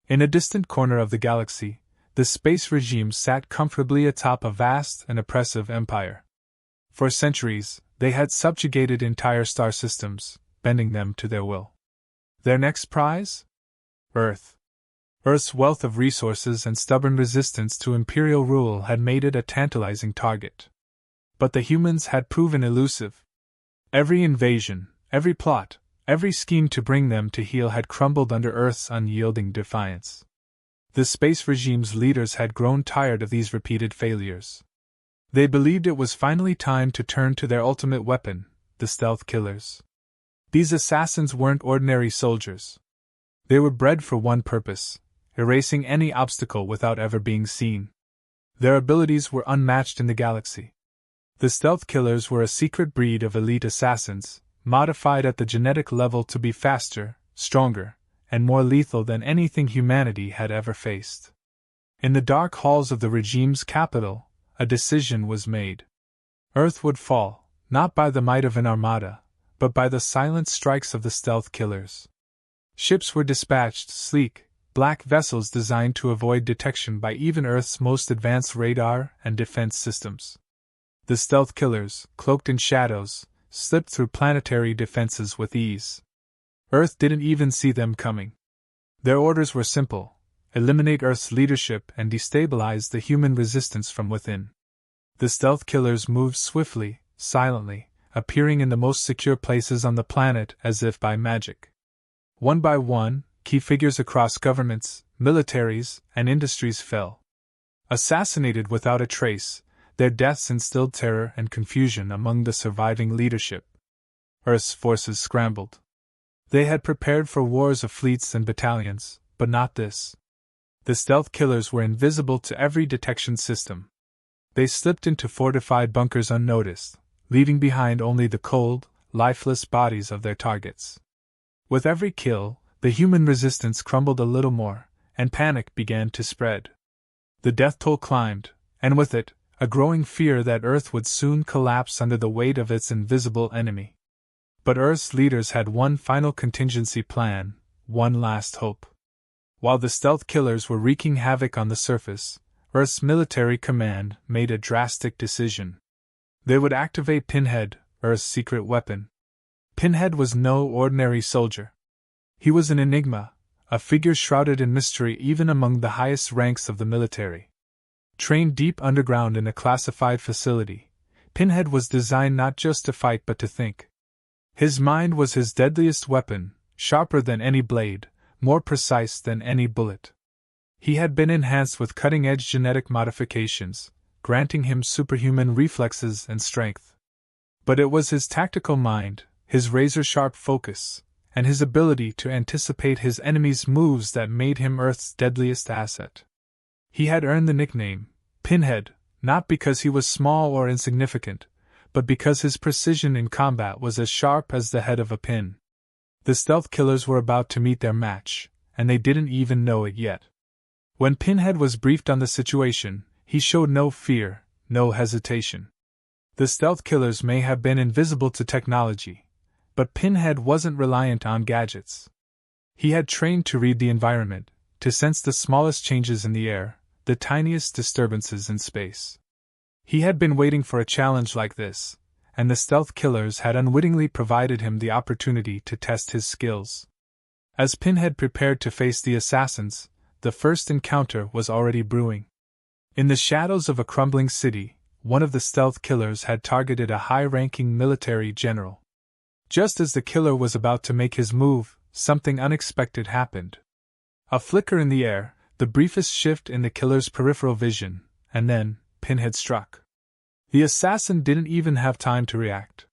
In a distant corner of the galaxy, the space regime sat comfortably atop a vast and oppressive empire. For centuries, they had subjugated entire star systems, bending them to their will. Their next prize? Earth. Earth's wealth of resources and stubborn resistance to imperial rule had made it a tantalizing target. But the humans had proven elusive. Every invasion, every plot, every scheme to bring them to heel had crumbled under Earth's unyielding defiance. The space regime's leaders had grown tired of these repeated failures. They believed it was finally time to turn to their ultimate weapon, the stealth killers. These assassins weren't ordinary soldiers. They were bred for one purpose: erasing any obstacle without ever being seen. Their abilities were unmatched in the galaxy. The stealth killers were a secret breed of elite assassins, modified at the genetic level to be faster, stronger, and more lethal than anything humanity had ever faced. In the dark halls of the regime's capital, a decision was made. Earth would fall, not by the might of an armada, but by the silent strikes of the stealth killers. Ships were dispatched, sleek, black vessels designed to avoid detection by even Earth's most advanced radar and defense systems. The stealth killers, cloaked in shadows, slipped through planetary defenses with ease. Earth didn't even see them coming. Their orders were simple: eliminate Earth's leadership and destabilize the human resistance from within. The stealth killers moved swiftly, silently, appearing in the most secure places on the planet as if by magic. One by one, key figures across governments, militaries, and industries fell. Assassinated without a trace, their deaths instilled terror and confusion among the surviving leadership. Earth's forces scrambled. They had prepared for wars of fleets and battalions, but not this. The stealth killers were invisible to every detection system. They slipped into fortified bunkers unnoticed, leaving behind only the cold, lifeless bodies of their targets. With every kill, the human resistance crumbled a little more, and panic began to spread. The death toll climbed, and with it, a growing fear that Earth would soon collapse under the weight of its invisible enemy. But Earth's leaders had one final contingency plan, one last hope. While the stealth killers were wreaking havoc on the surface, Earth's military command made a drastic decision. They would activate Pinhead, Earth's secret weapon. Pinhead was no ordinary soldier. He was an enigma, a figure shrouded in mystery even among the highest ranks of the military. Trained deep underground in a classified facility, Pinhead was designed not just to fight but to think. His mind was his deadliest weapon, sharper than any blade, more precise than any bullet. He had been enhanced with cutting-edge genetic modifications, granting him superhuman reflexes and strength. But it was his tactical mind, his razor-sharp focus, and his ability to anticipate his enemy's moves that made him Earth's deadliest asset. He had earned the nickname, Pinhead, not because he was small or insignificant, but because his precision in combat was as sharp as the head of a pin. The stealth killers were about to meet their match, and they didn't even know it yet. When Pinhead was briefed on the situation, he showed no fear, no hesitation. The stealth killers may have been invisible to technology, but Pinhead wasn't reliant on gadgets. He had trained to read the environment, to sense the smallest changes in the air, the tiniest disturbances in space. He had been waiting for a challenge like this, and the stealth killers had unwittingly provided him the opportunity to test his skills. As Pinhead prepared to face the assassins, the first encounter was already brewing. In the shadows of a crumbling city, one of the stealth killers had targeted a high-ranking military general. Just as the killer was about to make his move, something unexpected happened. A flicker in the air, the briefest shift in the killer's peripheral vision, and then, Pinhead struck. The assassin didn't even have time to react.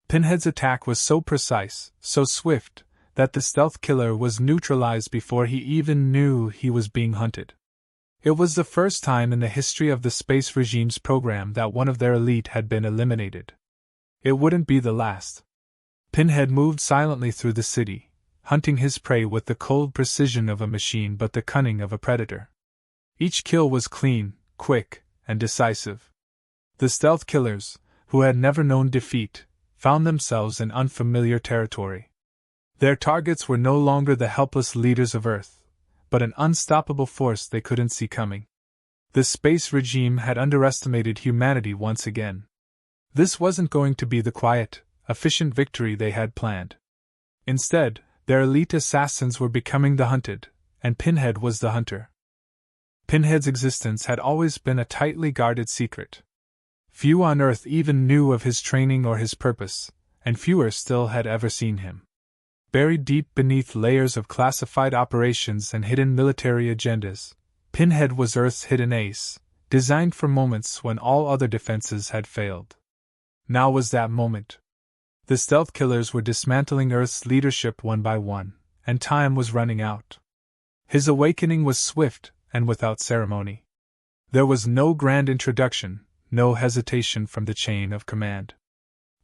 Pinhead's attack was so precise, so swift, that the stealth killer was neutralized before he even knew he was being hunted. It was the first time in the history of the space regime's program that one of their elite had been eliminated. It wouldn't be the last. Pinhead moved silently through the city, hunting his prey with the cold precision of a machine but the cunning of a predator. Each kill was clean, quick, and decisive. The stealth killers, who had never known defeat, found themselves in unfamiliar territory. Their targets were no longer the helpless leaders of Earth, but an unstoppable force they couldn't see coming. The space regime had underestimated humanity once again. This wasn't going to be the quiet, efficient victory they had planned. Instead, their elite assassins were becoming the hunted, and Pinhead was the hunter. Pinhead's existence had always been a tightly guarded secret. Few on Earth even knew of his training or his purpose, and fewer still had ever seen him. Buried deep beneath layers of classified operations and hidden military agendas, Pinhead was Earth's hidden ace, designed for moments when all other defenses had failed. Now was that moment. The stealth killers were dismantling Earth's leadership one by one, and time was running out. His awakening was swift and without ceremony. There was no grand introduction, no hesitation from the chain of command.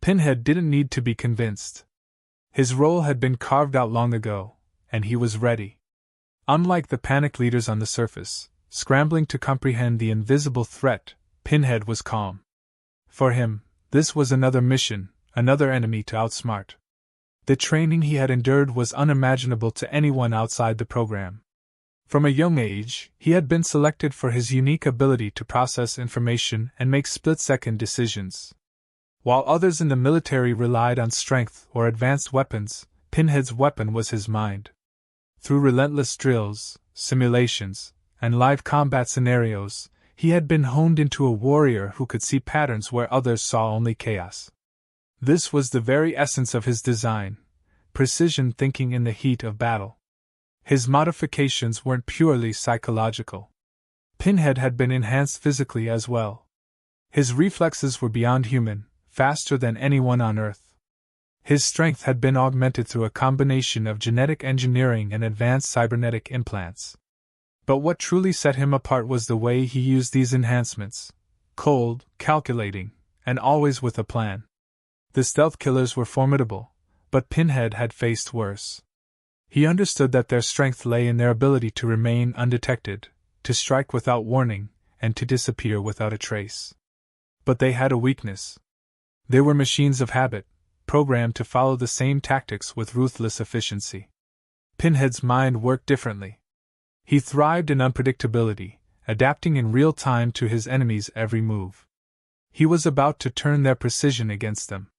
Pinhead didn't need to be convinced. His role had been carved out long ago, and he was ready. Unlike the panicked leaders on the surface, scrambling to comprehend the invisible threat, Pinhead was calm. For him, this was another mission, another enemy to outsmart. The training he had endured was unimaginable to anyone outside the program. From a young age, he had been selected for his unique ability to process information and make split-second decisions. While others in the military relied on strength or advanced weapons, Pinhead's weapon was his mind. Through relentless drills, simulations, and live combat scenarios, he had been honed into a warrior who could see patterns where others saw only chaos. This was the very essence of his design, precision thinking in the heat of battle. His modifications weren't purely psychological. Pinhead had been enhanced physically as well. His reflexes were beyond human, faster than anyone on Earth. His strength had been augmented through a combination of genetic engineering and advanced cybernetic implants. But what truly set him apart was the way he used these enhancements: cold, calculating, and always with a plan. The stealth killers were formidable, but Pinhead had faced worse. He understood that their strength lay in their ability to remain undetected, to strike without warning, and to disappear without a trace. But they had a weakness. They were machines of habit, programmed to follow the same tactics with ruthless efficiency. Pinhead's mind worked differently. He thrived in unpredictability, adapting in real time to his enemies' every move. He was about to turn their precision against them.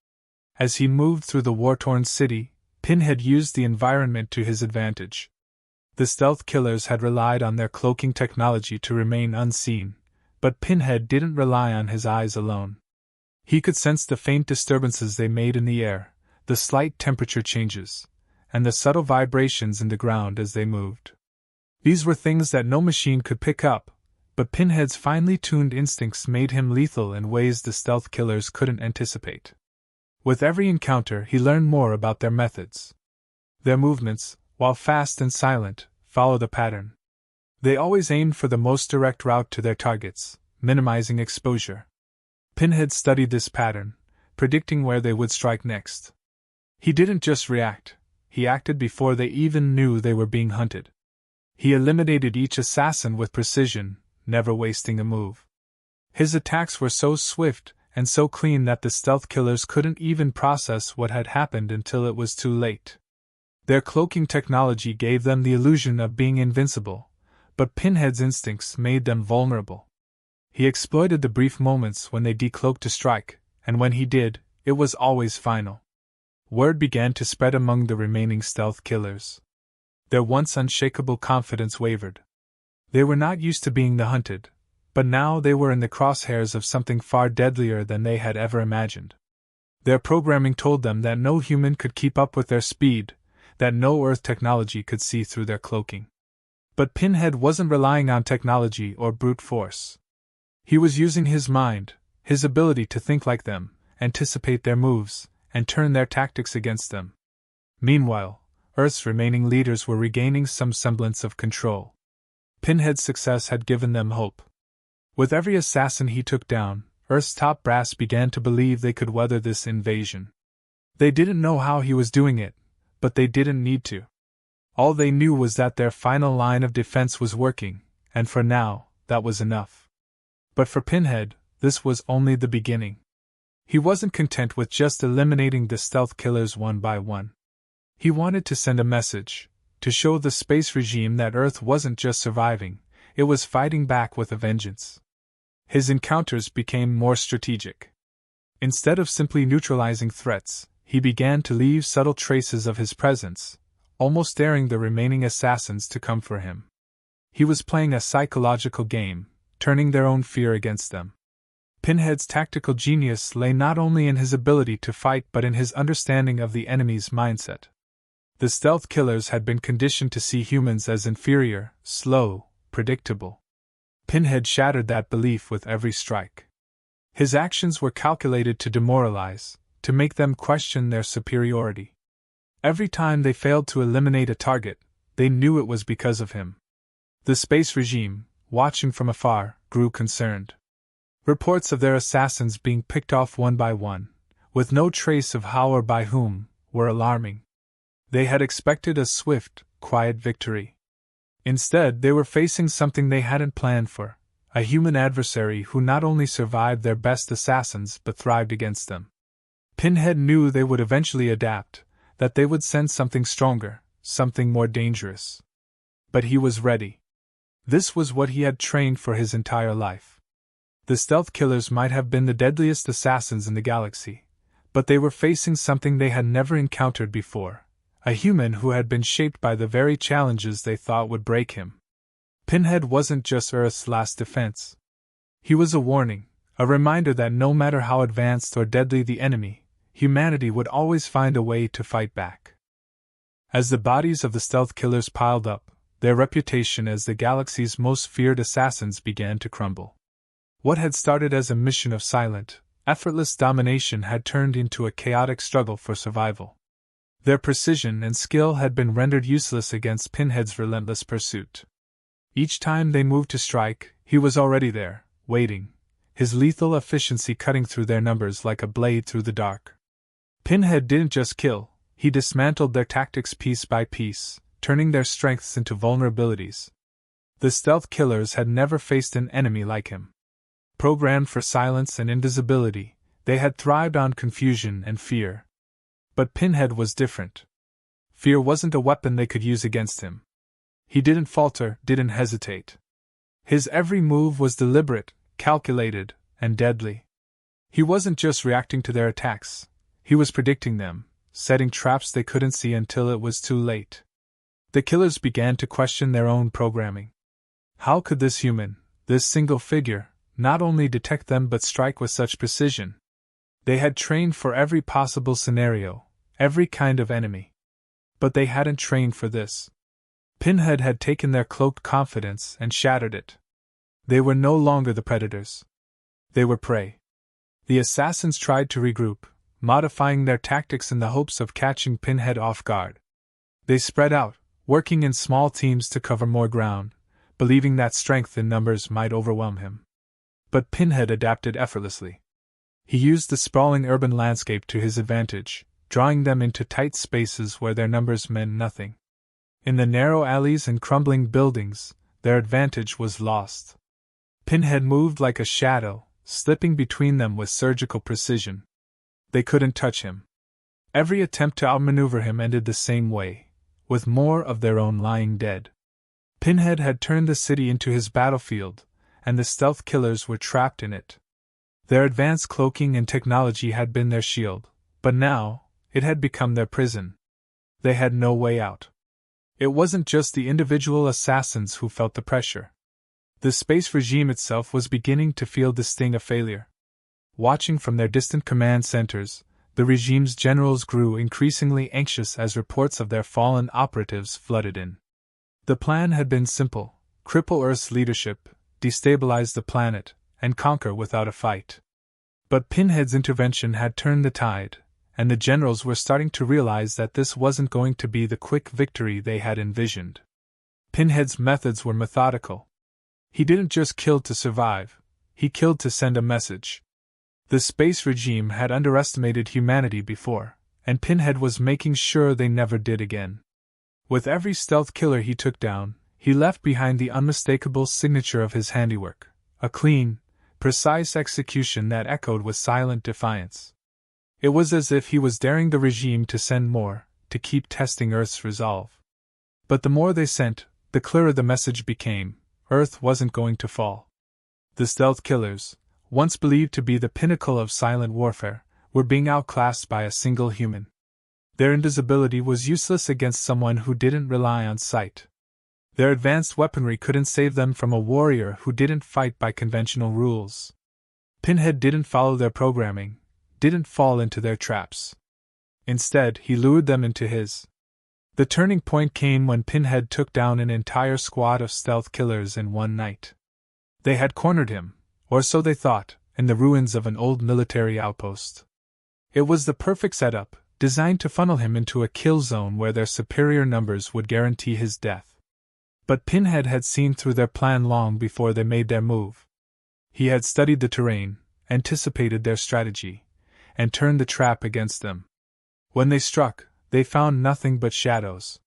As he moved through the war-torn city, Pinhead used the environment to his advantage. The stealth killers had relied on their cloaking technology to remain unseen, but Pinhead didn't rely on his eyes alone. He could sense the faint disturbances they made in the air, the slight temperature changes, and the subtle vibrations in the ground as they moved. These were things that no machine could pick up, but Pinhead's finely tuned instincts made him lethal in ways the stealth killers couldn't anticipate. With every encounter, he learned more about their methods. Their movements, while fast and silent, followed a pattern. They always aimed for the most direct route to their targets, minimizing exposure. Pinhead studied this pattern, predicting where they would strike next. He didn't just react, he acted before they even knew they were being hunted. He eliminated each assassin with precision, never wasting a move. His attacks were so swift and so clean that the stealth killers couldn't even process what had happened until it was too late. Their cloaking technology gave them the illusion of being invincible, but Pinhead's instincts made them vulnerable. He exploited the brief moments when they decloaked to strike, and when he did, it was always final. Word began to spread among the remaining stealth killers. Their once unshakable confidence wavered. They were not used to being the hunted, but now they were in the crosshairs of something far deadlier than they had ever imagined. Their programming told them that no human could keep up with their speed, that no Earth technology could see through their cloaking. But Pinhead wasn't relying on technology or brute force. He was using his mind, his ability to think like them, anticipate their moves, and turn their tactics against them. Meanwhile, Earth's remaining leaders were regaining some semblance of control. Pinhead's success had given them hope. With every assassin he took down, Earth's top brass began to believe they could weather this invasion. They didn't know how he was doing it, but they didn't need to. All they knew was that their final line of defense was working, and for now, that was enough. But for Pinhead, this was only the beginning. He wasn't content with just eliminating the stealth killers one by one. He wanted to send a message, to show the space regime that Earth wasn't just surviving, it was fighting back with a vengeance. His encounters became more strategic. Instead of simply neutralizing threats, he began to leave subtle traces of his presence, almost daring the remaining assassins to come for him. He was playing a psychological game, turning their own fear against them. Pinhead's tactical genius lay not only in his ability to fight but in his understanding of the enemy's mindset. The stealth killers had been conditioned to see humans as inferior, slow, predictable. Pinhead shattered that belief with every strike. His actions were calculated to demoralize, to make them question their superiority. Every time they failed to eliminate a target, they knew it was because of him. The space regime, watching from afar, grew concerned. Reports of their assassins being picked off one by one, with no trace of how or by whom, were alarming. They had expected a swift, quiet victory. Instead, they were facing something they hadn't planned for, a human adversary who not only survived their best assassins but thrived against them. Pinhead knew they would eventually adapt, that they would send something stronger, something more dangerous. But he was ready. This was what he had trained for his entire life. The stealth killers might have been the deadliest assassins in the galaxy, but they were facing something they had never encountered before, a human who had been shaped by the very challenges they thought would break him. Pinhead wasn't just Earth's last defense. He was a warning, a reminder that no matter how advanced or deadly the enemy, humanity would always find a way to fight back. As the bodies of the stealth killers piled up, their reputation as the galaxy's most feared assassins began to crumble. What had started as a mission of silent, effortless domination had turned into a chaotic struggle for survival. Their precision and skill had been rendered useless against Pinhead's relentless pursuit. Each time they moved to strike, he was already there, waiting, his lethal efficiency cutting through their numbers like a blade through the dark. Pinhead didn't just kill, he dismantled their tactics piece by piece, turning their strengths into vulnerabilities. The stealth killers had never faced an enemy like him. Programmed for silence and invisibility, they had thrived on confusion and fear. But Pinhead was different. Fear wasn't a weapon they could use against him. He didn't falter, didn't hesitate. His every move was deliberate, calculated, and deadly. He wasn't just reacting to their attacks, he was predicting them, setting traps they couldn't see until it was too late. The killers began to question their own programming. How could this human, this single figure, not only detect them but strike with such precision? They had trained for every possible scenario, every kind of enemy. But they hadn't trained for this. Pinhead had taken their cloaked confidence and shattered it. They were no longer the predators. They were prey. The assassins tried to regroup, modifying their tactics in the hopes of catching Pinhead off guard. They spread out, working in small teams to cover more ground, believing that strength in numbers might overwhelm him. But Pinhead adapted effortlessly. He used the sprawling urban landscape to his advantage, drawing them into tight spaces where their numbers meant nothing. In the narrow alleys and crumbling buildings, their advantage was lost. Pinhead moved like a shadow, slipping between them with surgical precision. They couldn't touch him. Every attempt to outmaneuver him ended the same way, with more of their own lying dead. Pinhead had turned the city into his battlefield, and the stealth killers were trapped in it. Their advanced cloaking and technology had been their shield, but now, it had become their prison. They had no way out. It wasn't just the individual assassins who felt the pressure. The space regime itself was beginning to feel the sting of failure. Watching from their distant command centers, the regime's generals grew increasingly anxious as reports of their fallen operatives flooded in. The plan had been simple: cripple Earth's leadership, destabilize the planet, and conquer without a fight. But Pinhead's intervention had turned the tide, and the generals were starting to realize that this wasn't going to be the quick victory they had envisioned. Pinhead's methods were methodical. He didn't just kill to survive, he killed to send a message. The space regime had underestimated humanity before, and Pinhead was making sure they never did again. With every stealth killer he took down, he left behind the unmistakable signature of his handiwork, a clean, precise execution that echoed with silent defiance. It was as if he was daring the regime to send more, to keep testing Earth's resolve. But the more they sent, the clearer the message became: Earth wasn't going to fall. The stealth killers, once believed to be the pinnacle of silent warfare, were being outclassed by a single human. Their invisibility was useless against someone who didn't rely on sight. Their advanced weaponry couldn't save them from a warrior who didn't fight by conventional rules. Pinhead didn't follow their programming, didn't fall into their traps. Instead, he lured them into his. The turning point came when Pinhead took down an entire squad of stealth killers in one night. They had cornered him, or so they thought, in the ruins of an old military outpost. It was the perfect setup, designed to funnel him into a kill zone where their superior numbers would guarantee his death. But Pinhead had seen through their plan long before they made their move. He had studied the terrain, anticipated their strategy, and turned the trap against them. When they struck, they found nothing but shadows.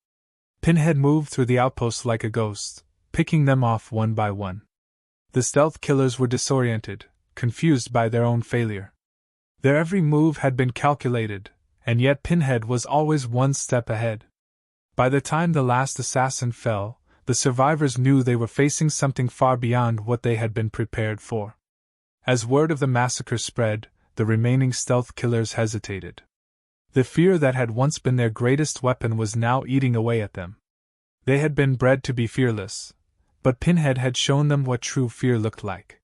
Pinhead moved through the outposts like a ghost, picking them off one by one. The stealth killers were disoriented, confused by their own failure. Their every move had been calculated, and yet Pinhead was always one step ahead. By the time the last assassin fell, the survivors knew they were facing something far beyond what they had been prepared for. As word of the massacre spread, the remaining stealth killers hesitated. The fear that had once been their greatest weapon was now eating away at them. They had been bred to be fearless, but Pinhead had shown them what true fear looked like.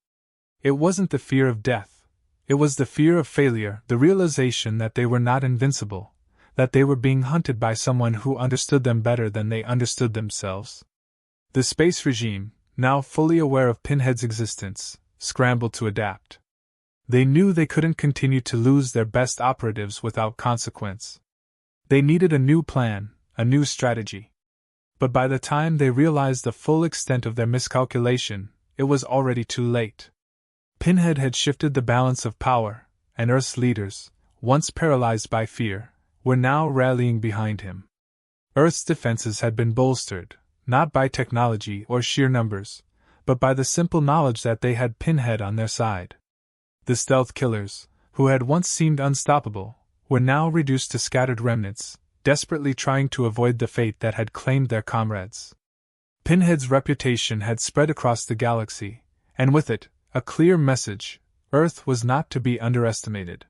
It wasn't the fear of death. It was the fear of failure, the realization that they were not invincible, that they were being hunted by someone who understood them better than they understood themselves. The space regime, now fully aware of Pinhead's existence, scrambled to adapt. They knew they couldn't continue to lose their best operatives without consequence. They needed a new plan, a new strategy. But by the time they realized the full extent of their miscalculation, it was already too late. Pinhead had shifted the balance of power, and Earth's leaders, once paralyzed by fear, were now rallying behind him. Earth's defenses had been bolstered, not by technology or sheer numbers, but by the simple knowledge that they had Pinhead on their side. The stealth killers, who had once seemed unstoppable, were now reduced to scattered remnants, desperately trying to avoid the fate that had claimed their comrades. Pinhead's reputation had spread across the galaxy, and with it, a clear message: Earth was not to be underestimated.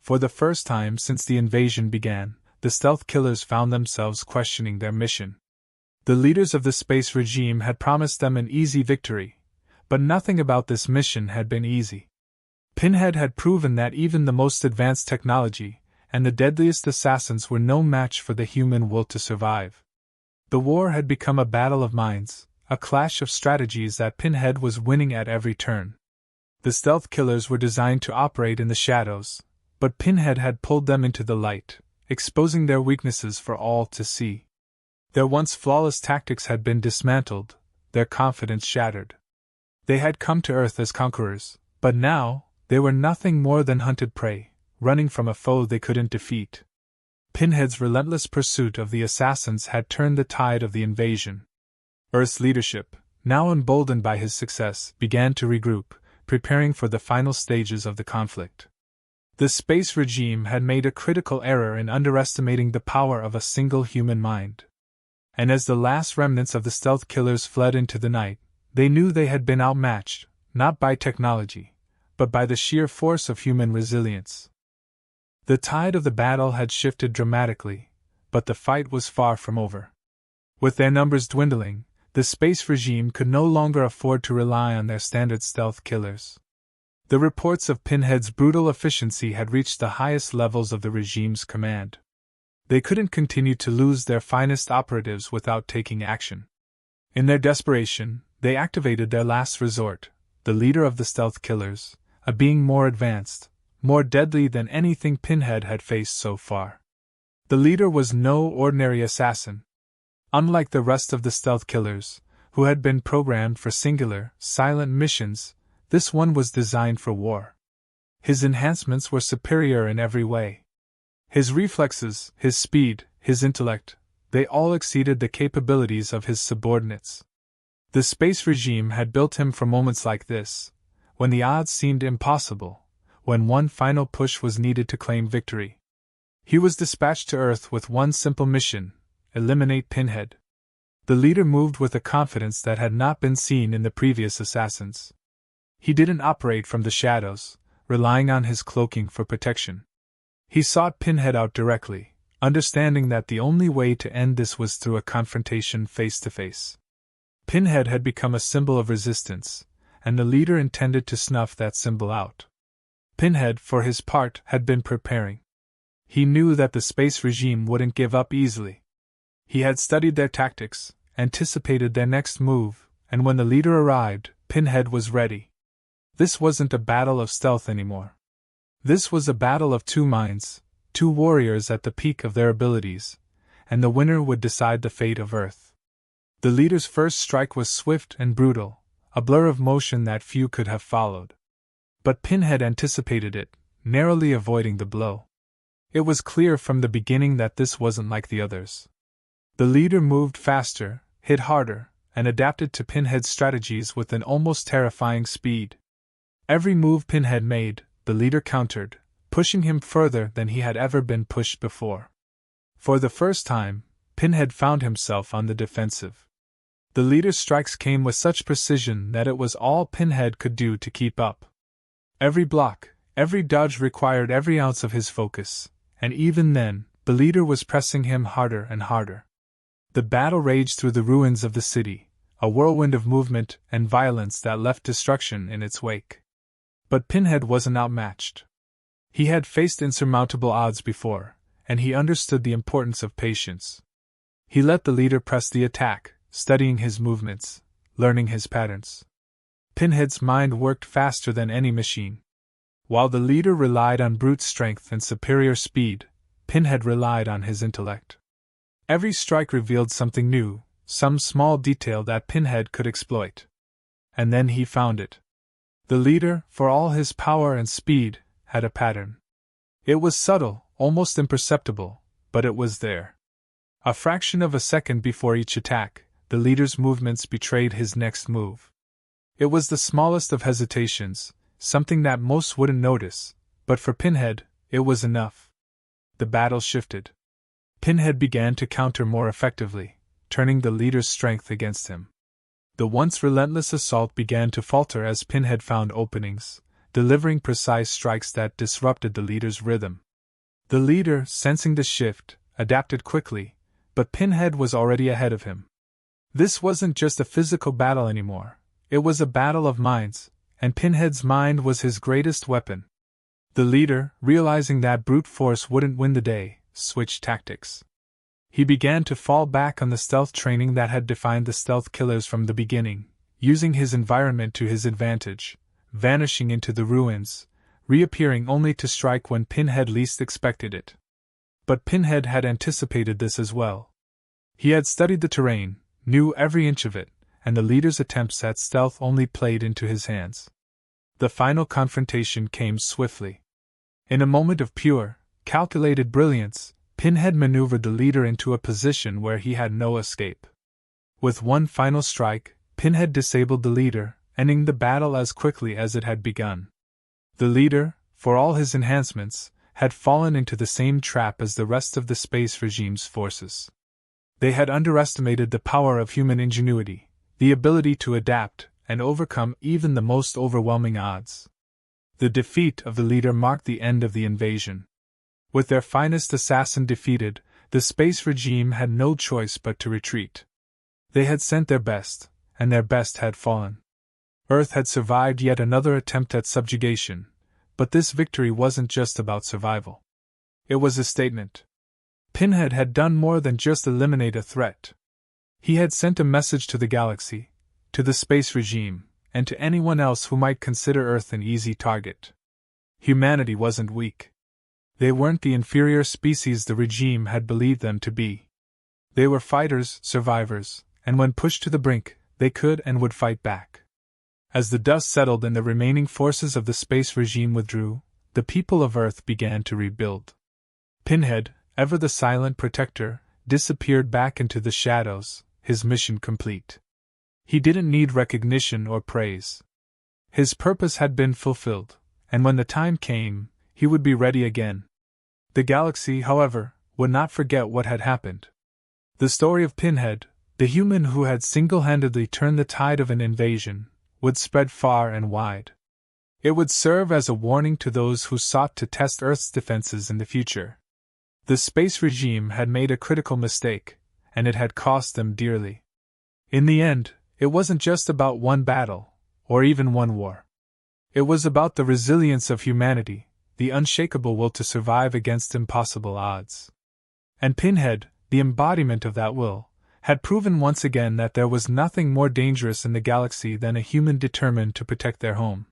For the first time since the invasion began, the stealth killers found themselves questioning their mission. The leaders of the space regime had promised them an easy victory, but nothing about this mission had been easy. Pinhead had proven that even the most advanced technology and the deadliest assassins were no match for the human will to survive. The war had become a battle of minds, a clash of strategies that Pinhead was winning at every turn. The stealth killers were designed to operate in the shadows, but Pinhead had pulled them into the light, exposing their weaknesses for all to see. Their once flawless tactics had been dismantled, their confidence shattered. They had come to Earth as conquerors, but now, they were nothing more than hunted prey, running from a foe they couldn't defeat. Pinhead's relentless pursuit of the assassins had turned the tide of the invasion. Earth's leadership, now emboldened by his success, began to regroup, preparing for the final stages of the conflict. The space regime had made a critical error in underestimating the power of a single human mind. And as the last remnants of the stealth killers fled into the night, they knew they had been outmatched, not by technology, but by the sheer force of human resilience. The tide of the battle had shifted dramatically, but the fight was far from over. With their numbers dwindling, the space regime could no longer afford to rely on their standard stealth killers. The reports of Pinhead's brutal efficiency had reached the highest levels of the regime's command. They couldn't continue to lose their finest operatives without taking action. In their desperation, they activated their last resort, the leader of the stealth killers, a being more advanced, more deadly than anything Pinhead had faced so far. The leader was no ordinary assassin. Unlike the rest of the stealth killers, who had been programmed for singular, silent missions, this one was designed for war. His enhancements were superior in every way. His reflexes, his speed, his intellect, they all exceeded the capabilities of his subordinates. The space regime had built him for moments like this, when the odds seemed impossible, when one final push was needed to claim victory. He was dispatched to Earth with one simple mission: eliminate Pinhead. The leader moved with a confidence that had not been seen in the previous assassins. He didn't operate from the shadows, relying on his cloaking for protection. He sought Pinhead out directly, understanding that the only way to end this was through a confrontation face to face. Pinhead had become a symbol of resistance, and the leader intended to snuff that symbol out. Pinhead, for his part, had been preparing. He knew that the space regime wouldn't give up easily. He had studied their tactics, anticipated their next move, and when the leader arrived, Pinhead was ready. This wasn't a battle of stealth anymore. This was a battle of two minds, two warriors at the peak of their abilities, and the winner would decide the fate of Earth. The leader's first strike was swift and brutal, a blur of motion that few could have followed. But Pinhead anticipated it, narrowly avoiding the blow. It was clear from the beginning that this wasn't like the others. The leader moved faster, hit harder, and adapted to Pinhead's strategies with an almost terrifying speed. Every move Pinhead made, the leader countered, pushing him further than he had ever been pushed before. For the first time, Pinhead found himself on the defensive. The leader's strikes came with such precision that it was all Pinhead could do to keep up. Every block, every dodge required every ounce of his focus, and even then, the leader was pressing him harder and harder. The battle raged through the ruins of the city, a whirlwind of movement and violence that left destruction in its wake. But Pinhead wasn't outmatched. He had faced insurmountable odds before, and he understood the importance of patience. He let the leader press the attack, studying his movements, learning his patterns. Pinhead's mind worked faster than any machine. While the leader relied on brute strength and superior speed, Pinhead relied on his intellect. Every strike revealed something new, some small detail that Pinhead could exploit. And then he found it. The leader, for all his power and speed, had a pattern. It was subtle, almost imperceptible, but it was there. A fraction of a second before each attack, the leader's movements betrayed his next move. It was the smallest of hesitations, something that most wouldn't notice, but for Pinhead, it was enough. The battle shifted. Pinhead began to counter more effectively, turning the leader's strength against him. The once relentless assault began to falter as Pinhead found openings, delivering precise strikes that disrupted the leader's rhythm. The leader, sensing the shift, adapted quickly, but Pinhead was already ahead of him. This wasn't just a physical battle anymore, it was a battle of minds, and Pinhead's mind was his greatest weapon. The leader, realizing that brute force wouldn't win the day, switched tactics. He began to fall back on the stealth training that had defined the stealth killers from the beginning, using his environment to his advantage, vanishing into the ruins, reappearing only to strike when Pinhead least expected it. But Pinhead had anticipated this as well. He had studied the terrain, knew every inch of it, and the leader's attempts at stealth only played into his hands. The final confrontation came swiftly. In a moment of pure, calculated brilliance, Pinhead maneuvered the leader into a position where he had no escape. With one final strike, Pinhead disabled the leader, ending the battle as quickly as it had begun. The leader, for all his enhancements, had fallen into the same trap as the rest of the space regime's forces. They had underestimated the power of human ingenuity, the ability to adapt and overcome even the most overwhelming odds. The defeat of the leader marked the end of the invasion. With their finest assassin defeated, the space regime had no choice but to retreat. They had sent their best, and their best had fallen. Earth had survived yet another attempt at subjugation, but this victory wasn't just about survival. It was a statement. Pinhead had done more than just eliminate a threat. He had sent a message to the galaxy, to the space regime, and to anyone else who might consider Earth an easy target. Humanity wasn't weak. They weren't the inferior species the regime had believed them to be. They were fighters, survivors, and when pushed to the brink, they could and would fight back. As the dust settled and the remaining forces of the space regime withdrew, the people of Earth began to rebuild. Pinhead, ever the silent protector, disappeared back into the shadows, his mission complete. He didn't need recognition or praise. His purpose had been fulfilled, and when the time came, he would be ready again. The galaxy, however, would not forget what had happened. The story of Pinhead, The human who had single-handedly turned the tide of an invasion would spread far and wide. It would serve as a warning to those who sought to test Earth's defenses in the future. The space regime had made a critical mistake, and it had cost them dearly. In the end, it wasn't just about one battle, or even one war. It was about the resilience of humanity, the unshakable will to survive against impossible odds. And Pinhead, the embodiment of that will, had proven once again that there was nothing more dangerous in the galaxy than a human determined to protect their home.